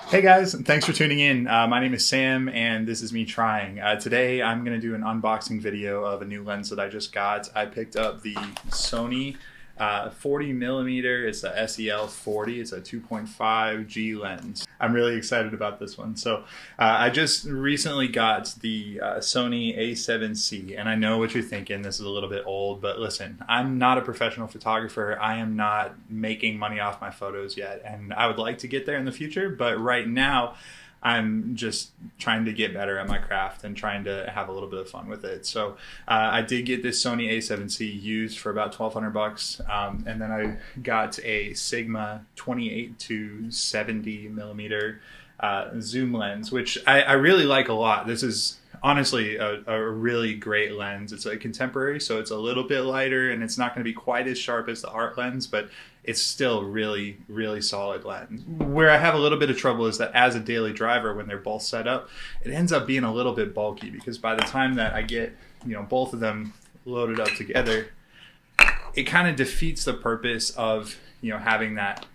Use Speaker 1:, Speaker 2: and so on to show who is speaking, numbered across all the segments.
Speaker 1: Hey guys, thanks for tuning in. My name is Sam and this is me trying. Today I'm going to do an unboxing video of a new lens that I just got. I picked up the Sony 40mm. It's the SEL40. It's a 2.5 G lens. I'm really excited about this one. So I just recently got the Sony A7C, and I know what you're thinking. This is a little bit old, but listen, I'm not a professional photographer. I am not making money off my photos yet, and I would like to get there in the future, but right now I'm just trying to get better at my craft and trying to have a little bit of fun with it. So I did get this Sony A7C used for about $1,200, and then I got a Sigma 28 to 70 millimeter zoom lens, which I really like a lot. This is honestly a really great lens. It's a contemporary, so it's a little bit lighter and it's not going to be quite as sharp as the art lens, but it's still really, really solid lens. Where I have a little bit of trouble is that as a daily driver, when they're both set up, it ends up being a little bit bulky, because by the time that I get, both of them loaded up together, it kind of defeats the purpose of, having that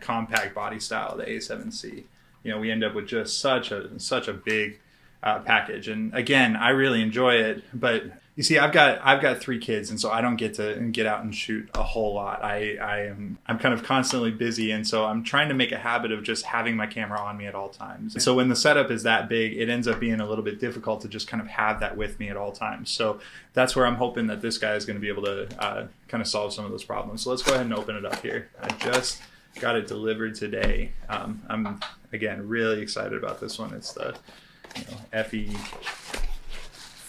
Speaker 1: compact body style, the A7C. We end up with just such a big package. And again, I really enjoy it, but you see, I've got 3 kids, and so I don't get to get out and shoot a whole lot. I'm kind of constantly busy, and so I'm trying to make a habit of just having my camera on me at all times. And so when the setup is that big, it ends up being a little bit difficult to just kind of have that with me at all times. So that's where I'm hoping that this guy is going to be able to kind of solve some of those problems. So let's go ahead and open it up here. I just got it delivered today. I'm again really excited about this one. It's the FE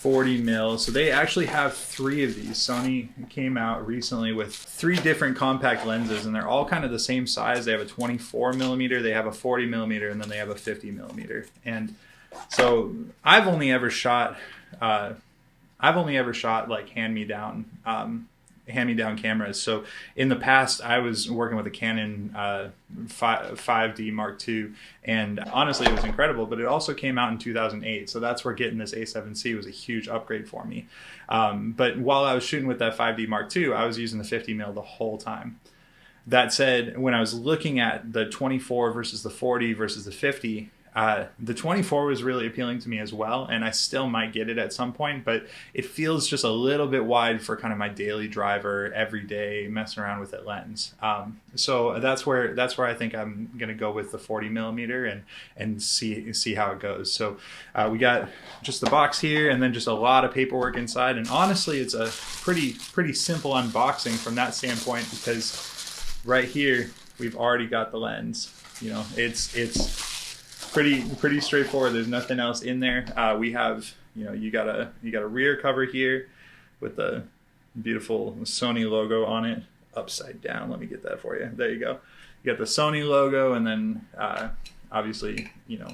Speaker 1: 40mm. So they actually have 3 of these. Sony came out recently with 3 different compact lenses, and they're all kind of the same size. They have a 24mm, they have a 40mm, and then they have a 50mm. And so I've only ever shot like hand-me-down cameras. So in the past, I was working with a Canon 5D Mark II, and honestly, it was incredible, but it also came out in 2008. So that's where getting this A7C was a huge upgrade for me. But while I was shooting with that 5D Mark II, I was using the 50mm the whole time. That said, when I was looking at the 24 versus the 40 versus the 50, the 24 was really appealing to me as well, and I still might get it at some point, but it feels just a little bit wide for kind of my daily driver, everyday messing around with it lens. So that's where I think I'm gonna go with the 40mm and see how it goes. So we got just the box here, and then just a lot of paperwork inside. And honestly, it's a pretty simple unboxing from that standpoint, because right here we've already got the lens. It's pretty straightforward. There's nothing else in there. We have, you got a rear cover here with the beautiful Sony logo on it, upside down. Let me get that for you. There you go. You got the Sony logo, and then obviously, your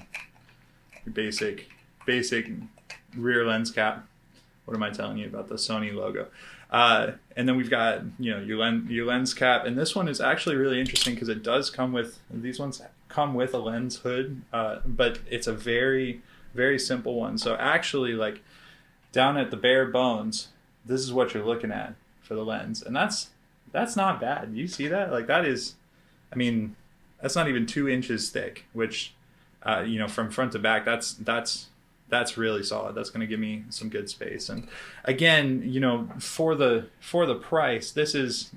Speaker 1: basic rear lens cap. What am I telling you about the Sony logo? And then we've got, your lens cap, and this one is actually really interesting because it does come with, these ones come with a lens hood, but it's a very, very simple one. So actually, like, down at the bare bones, this is what you're looking at for the lens, and that's not bad. You see that? Like, that is, I mean, that's not even 2 inches thick, which, from front to back, that's really solid. That's going to give me some good space. And again, for the price, this is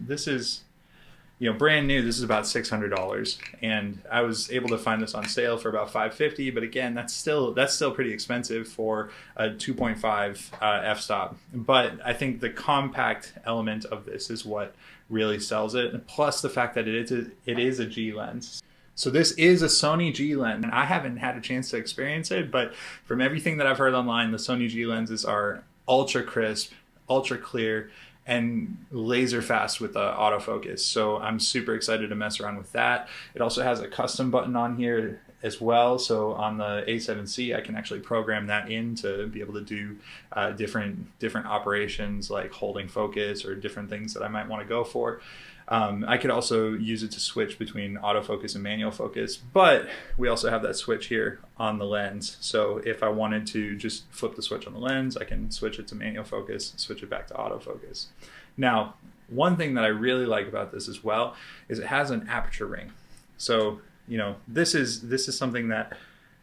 Speaker 1: brand new. This is about $600, and I was able to find this on sale for about $550. But again, that's still pretty expensive for a 2.5 f-stop. But I think the compact element of this is what really sells it. Plus the fact that it is a G lens. So this is a Sony G lens, and I haven't had a chance to experience it, but from everything that I've heard online, the Sony G lenses are ultra crisp, ultra clear, and laser fast with autofocus. So I'm super excited to mess around with that. It also has a custom button on here as well. So on the A7C, I can actually program that in to be able to do different operations, like holding focus or different things that I might want to go for. I could also use it to switch between autofocus and manual focus, but we also have that switch here on the lens. So if I wanted to just flip the switch on the lens, I can switch it to manual focus, switch it back to autofocus. Now, one thing that I really like about this as well is it has an aperture ring. So you know, this is something that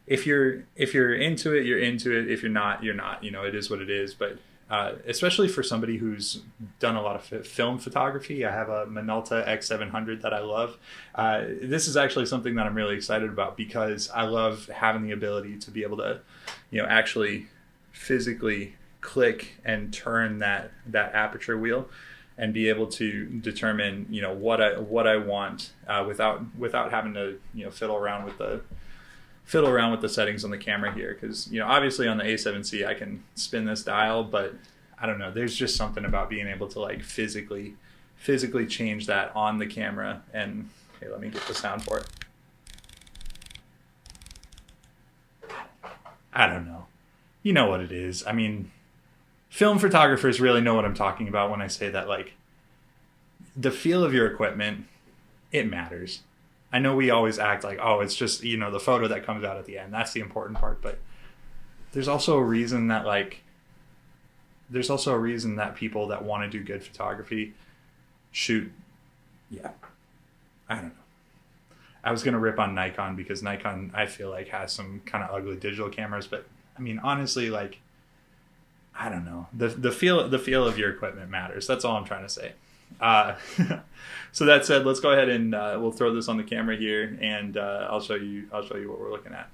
Speaker 1: if you're into it, you're into it. If you're not, you're not. You know, it is what it is. But especially for somebody who's done a lot of film photography, I have a Minolta X700 that I love. This is actually something that I'm really excited about because I love having the ability to be able to, you know, actually physically click and turn that aperture wheel and be able to determine, you know, what I want without having to, you know, fiddle around with the settings on the camera here. Because, you know, obviously on the A7C I can spin this dial, but I don't know, there's just something about being able to like physically change that on the camera. And okay, let me get the sound for it. I don't know, you know what it is. I mean, film photographers really know what I'm talking about when I say that, like, the feel of your equipment, it matters. I know we always act like, oh, it's just, you know, the photo that comes out at the end. That's the important part. But there's also a reason that, like, people that want to do good photography shoot. Yeah. I don't know. I was going to rip on Nikon because Nikon, I feel like, has some kind of ugly digital cameras. But, I mean, honestly, like, I don't know. The feel of your equipment matters. That's all I'm trying to say. So that said, let's go ahead and we'll throw this on the camera here, and I'll show you what we're looking at.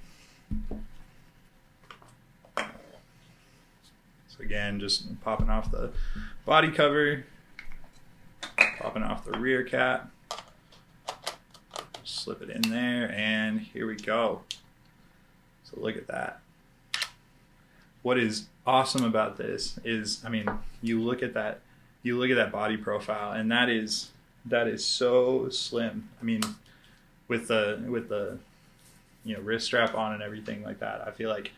Speaker 1: So again, just popping off the body cover, popping off the rear cap, slip it in there, and here we go. So look at that. What is awesome about this is, I mean, you look at that body profile, and that is so slim. I mean, with the you know, wrist strap on and everything like that, I feel like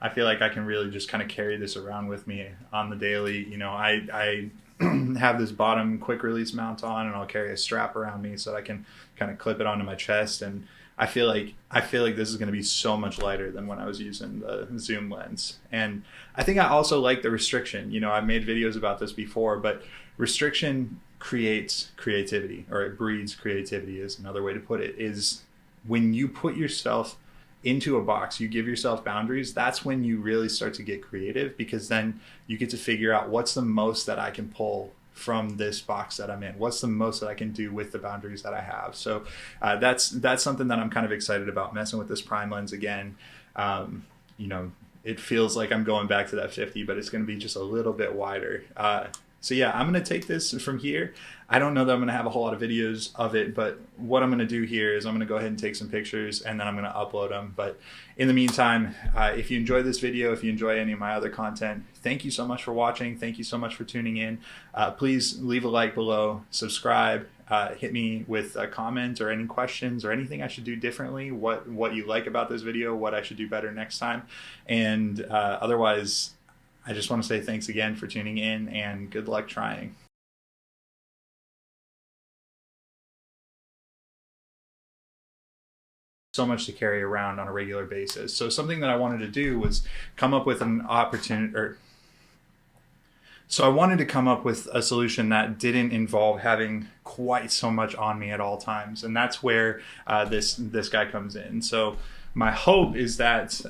Speaker 1: I can really just kind of carry this around with me on the daily. You know, I have this bottom quick release mount on, and I'll carry a strap around me so that I can kind of clip it onto my chest. And I feel like this is going to be so much lighter than when I was using the zoom lens. And I think I also like the restriction. You know, I've made videos about this before, but restriction creates creativity, or it breeds creativity is another way to put it. Is when you put yourself into a box, you give yourself boundaries, that's when you really start to get creative, because then you get to figure out what's the most that I can pull from this box that I'm in. What's the most that I can do with the boundaries that I have? So that's something that I'm kind of excited about, messing with this prime lens again. You know, it feels like I'm going back to that 50, but it's going to be just a little bit wider. So yeah, I'm going to take this from here. I don't know that I'm going to have a whole lot of videos of it, but what I'm going to do here is I'm going to go ahead and take some pictures, and then I'm going to upload them. But in the meantime, if you enjoyed this video, if you enjoy any of my other content, thank you so much for watching. Thank you so much for tuning in. Please leave a like below, subscribe, hit me with a comment or any questions or anything I should do differently, what you like about this video, what I should do better next time. And otherwise, I just want to say thanks again for tuning in, and good luck trying. So much to carry around on a regular basis. So something that I wanted to do was come up with an opportunity, so I wanted to come up with a solution that didn't involve having quite so much on me at all times. And that's where this guy comes in. So my hope is that